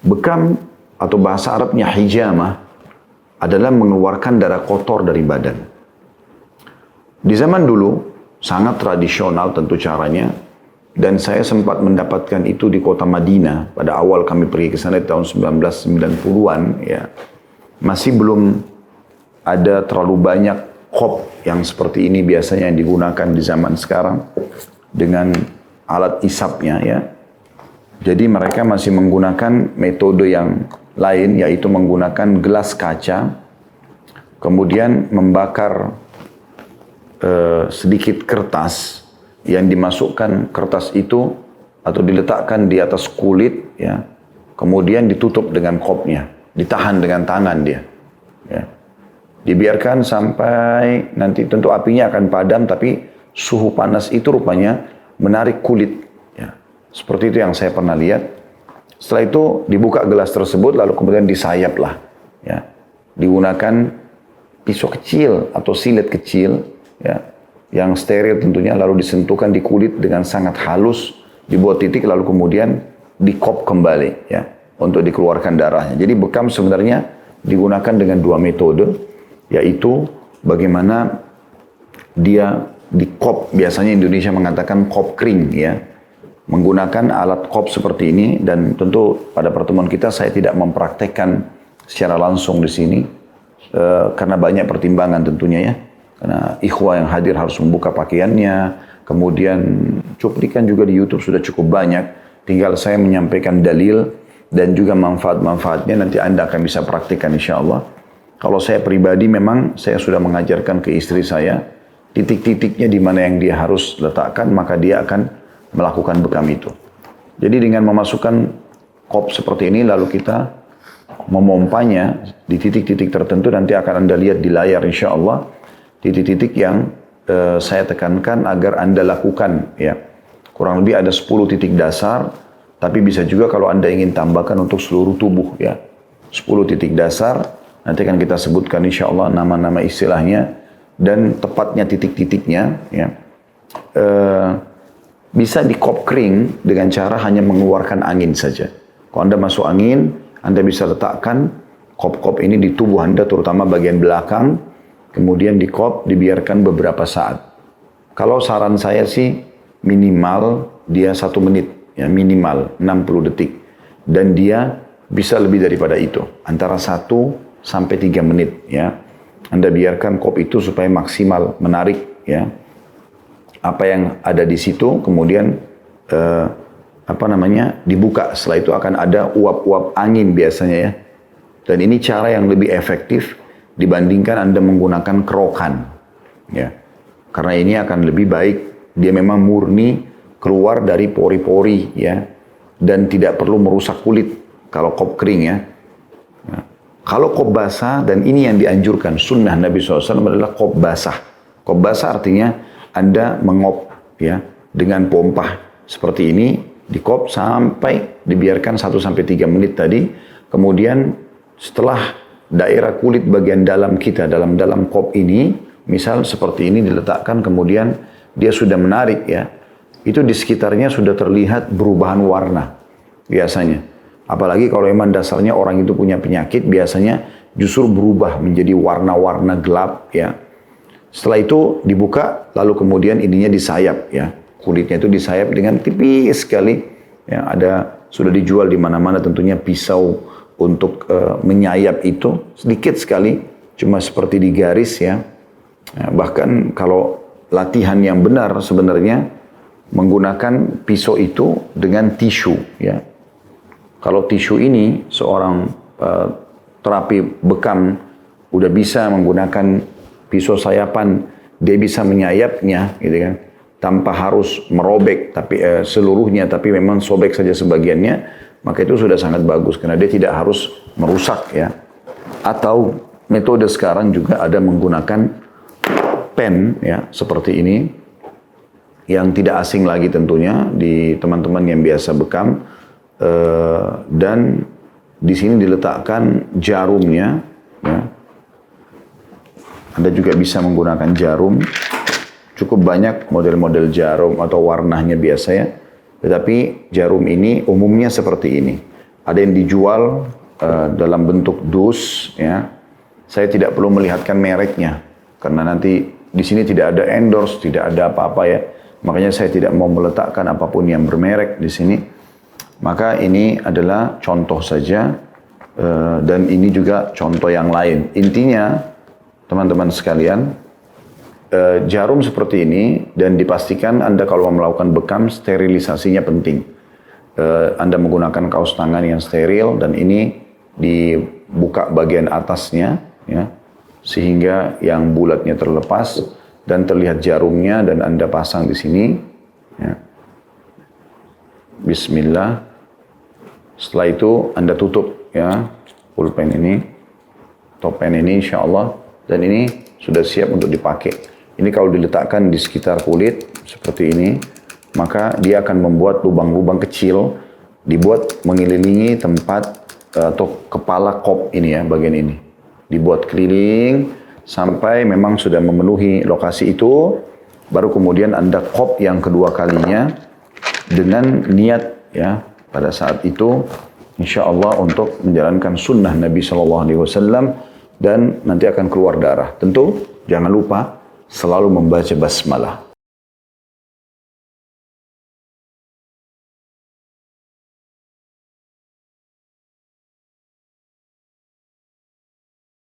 Bekam atau bahasa Arabnya hijamah adalah mengeluarkan darah kotor dari badan. Di zaman dulu sangat tradisional tentu caranya, dan saya sempat mendapatkan itu di kota Madinah pada awal kami pergi ke sana di tahun 1990-an ya. Masih belum ada terlalu banyak kop yang seperti ini biasanya yang digunakan di zaman sekarang dengan alat isapnya ya. Jadi mereka masih menggunakan metode yang lain, yaitu menggunakan gelas kaca, kemudian membakar sedikit kertas, yang dimasukkan kertas itu atau diletakkan di atas kulit, ya, kemudian ditutup dengan kopnya, ditahan dengan tangan dia, ya. Dibiarkan sampai nanti tentu apinya akan padam, tapi suhu panas itu rupanya menarik kulit, ya. Seperti itu yang saya pernah lihat. Setelah itu dibuka gelas tersebut, lalu kemudian disayap lah, ya. Digunakan pisau kecil atau silet kecil, ya, yang steril tentunya, lalu disentuhkan di kulit dengan sangat halus, dibuat titik, lalu kemudian dikop kembali, ya, untuk dikeluarkan darahnya. Jadi bekam sebenarnya digunakan dengan dua metode, yaitu bagaimana dia dikop, biasanya Indonesia mengatakan kop kering, ya, menggunakan alat kop seperti ini. Dan tentu pada pertemuan kita saya tidak mempraktekkan secara langsung di sini karena banyak pertimbangan tentunya, ya, karena ikhwah yang hadir harus membuka pakaiannya, kemudian cuplikan juga di YouTube sudah cukup banyak, tinggal saya menyampaikan dalil dan juga manfaat-manfaatnya, nanti Anda akan bisa praktikkan insya Allah. Kalau saya pribadi memang saya sudah mengajarkan ke istri saya titik-titiknya di mana yang dia harus letakkan, maka dia akan melakukan bekam itu. Jadi dengan memasukkan kop seperti ini, lalu kita memompanya di titik-titik tertentu, nanti akan Anda lihat di layar insya Allah, titik-titik yang saya tekankan agar Anda lakukan, ya. Kurang lebih ada 10 titik dasar, tapi bisa juga kalau Anda ingin tambahkan untuk seluruh tubuh, ya. 10 titik dasar, nanti akan kita sebutkan insya Allah nama-nama istilahnya dan tepatnya titik-titiknya, ya. Bisa dikop kering dengan cara hanya mengeluarkan angin saja. Kalau Anda masuk angin, Anda bisa letakkan kop-kop ini di tubuh Anda, terutama bagian belakang, kemudian dikop, dibiarkan beberapa saat. Kalau saran saya sih minimal dia 1 menit, ya, minimal 60 detik. Dan dia bisa lebih daripada itu, antara 1 sampai 3 menit, ya. Anda biarkan kop itu supaya maksimal menarik, ya, apa yang ada di situ, kemudian dibuka. Setelah itu akan ada uap-uap angin biasanya, ya. Dan ini cara yang lebih efektif dibandingkan Anda menggunakan kerokan, ya. Karena ini akan lebih baik, dia memang murni keluar dari pori-pori, ya, dan tidak perlu merusak kulit kalau kop kering, ya. Nah, kalau kop basah, dan ini yang dianjurkan sunnah Nabi SAW adalah kop basah. Kop basah artinya Anda mengop, ya, dengan pompa seperti ini, dikop sampai dibiarkan 1 sampai 3 menit tadi. Kemudian setelah daerah kulit bagian dalam kita, dalam kop ini, misal seperti ini diletakkan, kemudian dia sudah menarik, ya, itu di sekitarnya sudah terlihat perubahan warna biasanya. Apalagi kalau memang dasarnya orang itu punya penyakit, biasanya justru berubah menjadi warna-warna gelap, ya. Setelah itu dibuka, lalu kemudian ininya disayap, ya. Kulitnya itu disayap dengan tipis sekali, ya. Sudah dijual di mana-mana tentunya pisau untuk menyayap itu, sedikit sekali, cuma seperti digaris, ya. Bahkan kalau latihan yang benar sebenarnya menggunakan pisau itu dengan tisu, ya. Kalau tisu ini seorang terapi bekam udah bisa menggunakan pisau sayapan, dia bisa menyayapnya, gitu kan, tanpa harus merobek tapi seluruhnya, tapi memang sobek saja sebagiannya, maka itu sudah sangat bagus karena dia tidak harus merusak, ya. Atau metode sekarang juga ada menggunakan pen, ya, seperti ini, yang tidak asing lagi tentunya di teman-teman yang biasa bekam, dan di sini diletakkan jarumnya, ya. Anda juga bisa menggunakan jarum. Cukup banyak model-model jarum atau warnanya biasa, ya. Tetapi jarum ini umumnya seperti ini. Ada yang dijual dalam bentuk dus, ya. Saya tidak perlu melihatkan mereknya, karena nanti di sini tidak ada endorse, tidak ada apa-apa ya. Makanya saya tidak mau meletakkan apapun yang bermerek di sini. Maka ini adalah contoh saja, dan ini juga contoh yang lain. Intinya, teman-teman sekalian, jarum seperti ini, dan dipastikan Anda kalau mau melakukan bekam, sterilisasinya penting. Anda menggunakan kaos tangan yang steril, dan ini dibuka bagian atasnya, ya, sehingga yang bulatnya terlepas, dan terlihat jarumnya, dan Anda pasang di sini. Ya. Bismillah. Setelah itu Anda tutup, ya, pulpen ini, topen ini insya Allah, dan ini sudah siap untuk dipakai. Ini kalau diletakkan di sekitar kulit seperti ini, maka dia akan membuat lubang-lubang kecil, dibuat mengelilingi tempat atau kepala kop ini ya, bagian ini. Dibuat keliling sampai memang sudah memenuhi lokasi itu, baru kemudian Anda kop yang kedua kalinya dengan niat ya, pada saat itu insya Allah untuk menjalankan sunnah Nabi SAW, dan nanti akan keluar darah. Tentu jangan lupa selalu membaca basmalah.